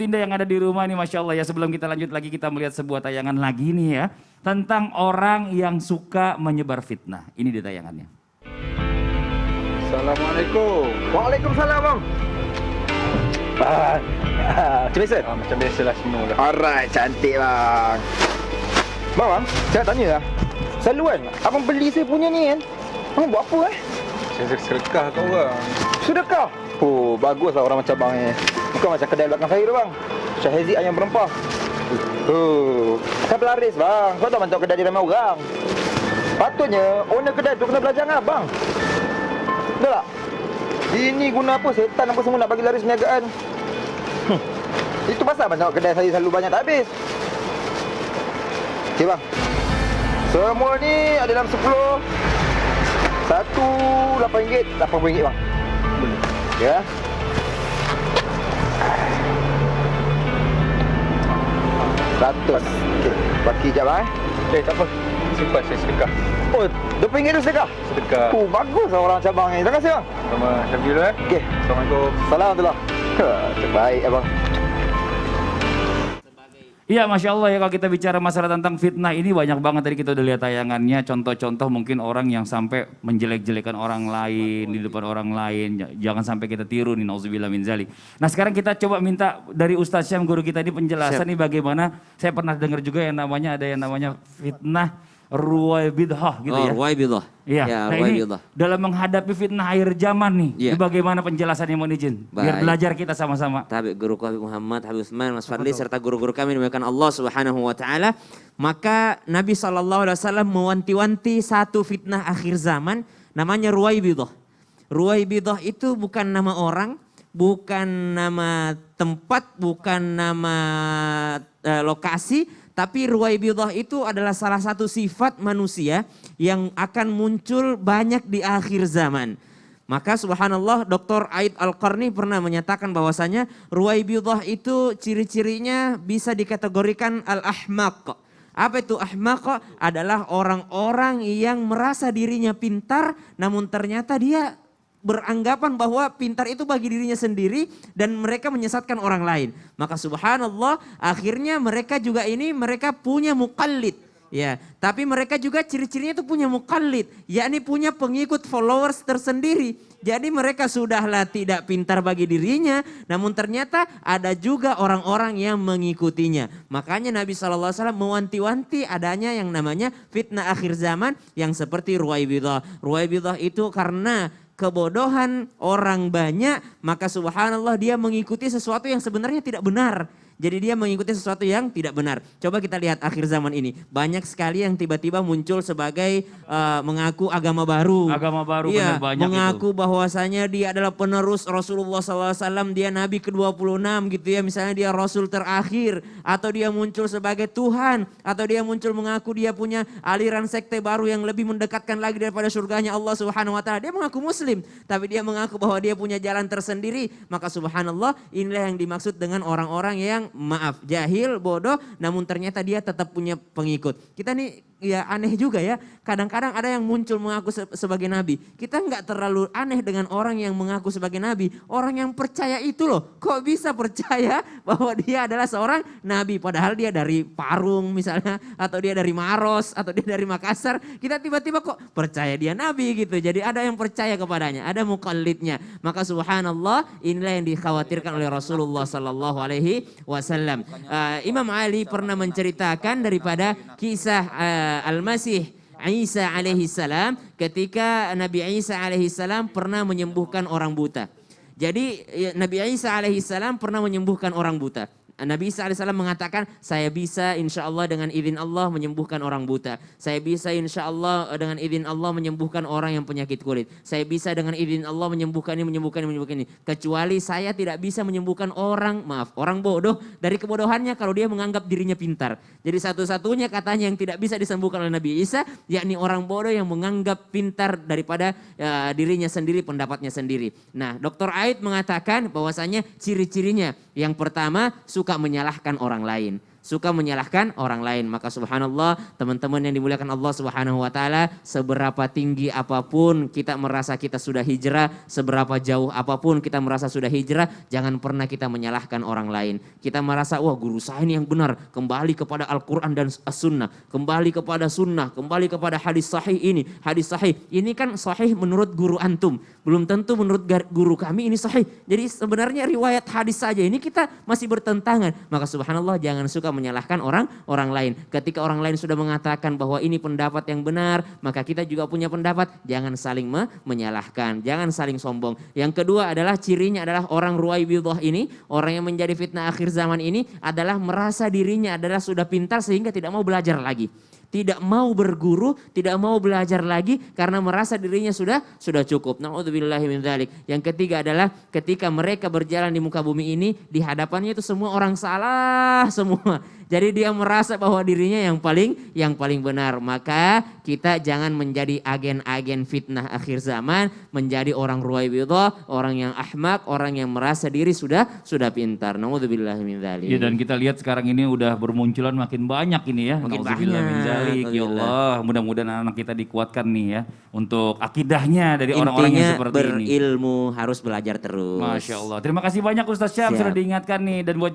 Tinda yang ada di rumah nih, Masya Allah ya. Sebelum kita lanjut lagi, kita melihat sebuah tayangan lagi nih ya. Tentang orang yang suka menyebar fitnah. Ini di tayangannya. Assalamualaikum. Waalaikumsalam bang. Macam biasa? Macam biasalah semua lah. Alright, cantik bang. Bang, saya tanya lah. Selalu kan, abang beli saya punya ni kan. Abang buat apa Saya sedekah kau orang. Sedekah? Oh, baguslah orang macam bang ni. Bukan macam kedai belakang saya tu bang. Syahizi ayam berempah. Oh, saya pelaris bang. Kau tahu mantap kedai dia ramai orang. Patutnya owner kedai tu kena belajar dengan abang. Betul tak? Ini guna apa? Setan apa semua nak bagi laris perniagaan. Itu pasal abang tengok kedai saya selalu banyak tak habis. Okey bang. Semua ni ada dalam 10. Satu RM8. RM8 bang. Ya. Ratus. Okey, baki jap Tak apa. Simpan saya sedekah. Oh, RM2 tu sedekah? Sedekah. Oh, bagus lah orang cabang ni. Terima kasih bang. Sama lagi dulu Okey. Assalamualaikum. Assalamualaikum. Terbaik abang. Iya, Masya Allah ya, kalau kita bicara masalah tentang fitnah ini banyak banget tadi kita udah lihat tayangannya. Contoh-contoh mungkin orang yang sampai menjelek-jelekan orang lain di depan orang lain. Jangan sampai kita tiru nih, nauzubillah min zalik. Nah sekarang kita coba minta dari Ustadz Syam guru kita ini penjelasan nih bagaimana. Saya pernah dengar juga yang namanya ada yang namanya fitnah ruwaibidah gitu ya. Ruwaibidah. Iya. Ya, Nah ini ruwaibidah. dalam menghadapi fitnah akhir zaman nih. Iya. Ini bagaimana penjelasannya mohon izin. Biar Baik. belajar kita sama-sama. Tabi guru Habib Muhammad, Habib Utsman, Mas Fadli serta guru-guru kami dimuliakan Allah Subhanahu wa taala. Maka Nabi SAW mewanti-wanti satu fitnah akhir zaman namanya ruwaibidah. Ruwaibidah itu bukan nama orang, bukan nama tempat, bukan nama lokasi. Tapi ruwaibidah itu adalah salah satu sifat manusia yang akan muncul banyak di akhir zaman. Maka subhanallah Dr. Aid Al-Qarni pernah menyatakan bahwasanya ruwaibidah itu ciri-cirinya bisa dikategorikan al-ahmaq. Apa itu ahmaq? Adalah orang-orang yang merasa dirinya pintar namun ternyata dia beranggapan bahwa pintar itu bagi dirinya sendiri dan mereka menyesatkan orang lain. Maka subhanallah akhirnya mereka juga mereka punya muqallid. Ya, tapi mereka juga ciri-cirinya itu punya muqallid, yakni punya pengikut followers tersendiri. Jadi mereka sudahlah tidak pintar bagi dirinya, namun ternyata ada juga orang-orang yang mengikutinya. Makanya Nabi SAW mewanti-wanti adanya yang namanya fitnah akhir zaman yang seperti ruwaibidah. Ruwaibidah itu karena kebodohan orang banyak, maka subhanallah dia mengikuti sesuatu yang sebenarnya tidak benar. Jadi dia mengikuti sesuatu yang tidak benar. Coba kita lihat akhir zaman ini. Banyak sekali yang tiba-tiba muncul sebagai mengaku agama baru. Agama baru Iya, benar banyak mengaku itu. bahwasanya dia adalah penerus Rasulullah SAW. Dia Nabi ke-26 gitu ya. Misalnya dia Rasul terakhir. Atau dia muncul sebagai Tuhan. Atau dia muncul mengaku dia punya aliran sekte baru yang lebih mendekatkan lagi daripada surganya Allah Subhanahu Wa Taala. Dia mengaku Muslim. Tapi dia mengaku bahwa dia punya jalan tersendiri. Maka subhanallah inilah yang dimaksud dengan orang-orang yang jahil, bodoh, namun ternyata dia tetap punya pengikut. Kita nih ya aneh juga ya, kadang-kadang ada yang muncul mengaku sebagai nabi. Kita nggak terlalu aneh dengan orang yang mengaku sebagai nabi. Orang yang percaya itu loh, kok bisa percaya bahwa dia adalah seorang nabi. Padahal dia dari Parung misalnya, atau dia dari Maros, atau dia dari Makassar. Kita tiba-tiba kok percaya dia nabi gitu. Jadi ada yang percaya kepadanya, ada muqallidnya. Maka subhanallah inilah yang dikhawatirkan oleh Rasulullah SAW. Imam Ali pernah menceritakan daripada kisah Al-Masih Isa alaihi salam ketika Nabi Isa alaihi salam pernah menyembuhkan orang buta. Jadi Nabi Isa alaihi salam pernah menyembuhkan orang buta. Nabi Isa AS mengatakan, saya bisa insya Allah dengan izin Allah menyembuhkan orang buta. Saya bisa insya Allah dengan izin Allah menyembuhkan orang yang penyakit kulit. Saya bisa dengan izin Allah menyembuhkan ini. Kecuali saya tidak bisa menyembuhkan orang bodoh dari kebodohannya kalau dia menganggap dirinya pintar. Jadi satu-satunya katanya yang tidak bisa disembuhkan oleh Nabi Isa, yakni orang bodoh yang menganggap pintar daripada dirinya sendiri, pendapatnya sendiri. Nah, Dr. Aid mengatakan bahwasanya ciri-cirinya yang pertama suka menyalahkan orang lain. suka menyalahkan orang lain. Maka subhanallah, teman-teman yang dimuliakan Allah Subhanahu wa taala, seberapa tinggi apapun kita merasa kita sudah hijrah, seberapa jauh apapun kita merasa sudah hijrah, jangan pernah kita menyalahkan orang lain. Kita merasa, wah guru saya ini yang benar, kembali kepada Al-Quran dan As-Sunnah, kembali kepada Sunnah, kembali kepada hadis sahih ini, hadis sahih. Ini kan sahih menurut guru antum, belum tentu menurut guru kami ini sahih. Jadi sebenarnya riwayat hadis saja ini kita masih bertentangan. Maka subhanallah, jangan suka menyalahkan orang lain. Ketika orang lain sudah mengatakan bahwa ini pendapat yang benar, maka kita juga punya pendapat. Jangan saling menyalahkan, jangan saling sombong. Yang kedua adalah cirinya adalah orang ruwaibidah ini, orang yang menjadi fitnah akhir zaman ini adalah merasa dirinya adalah sudah pintar sehingga tidak mau belajar lagi. Tidak mau berguru, tidak mau belajar lagi karena merasa dirinya sudah cukup. Na'udzubillahi min dzalik. Yang ketiga adalah ketika mereka berjalan di muka bumi ini, di hadapannya itu semua orang salah semua. Jadi dia merasa bahwa dirinya yang paling benar. Maka kita jangan menjadi agen-agen fitnah akhir zaman, menjadi orang ruwaibidah, orang yang ahmak, orang yang merasa diri sudah pintar. Na'udzubillahi min dzalik. Ya, dan kita lihat sekarang ini udah bermunculan makin banyak ini ya. Makin Nauzubillah min banyak. dzalik. Ya Alhamdulillah. Allah, mudah-mudahan anak kita dikuatkan nih ya untuk akidahnya dari orang-orang yang Intinya seperti ini. berilmu, harus belajar terus. Masya Allah. Terima kasih banyak Ustaz Syam Siap. sudah diingatkan nih, dan buat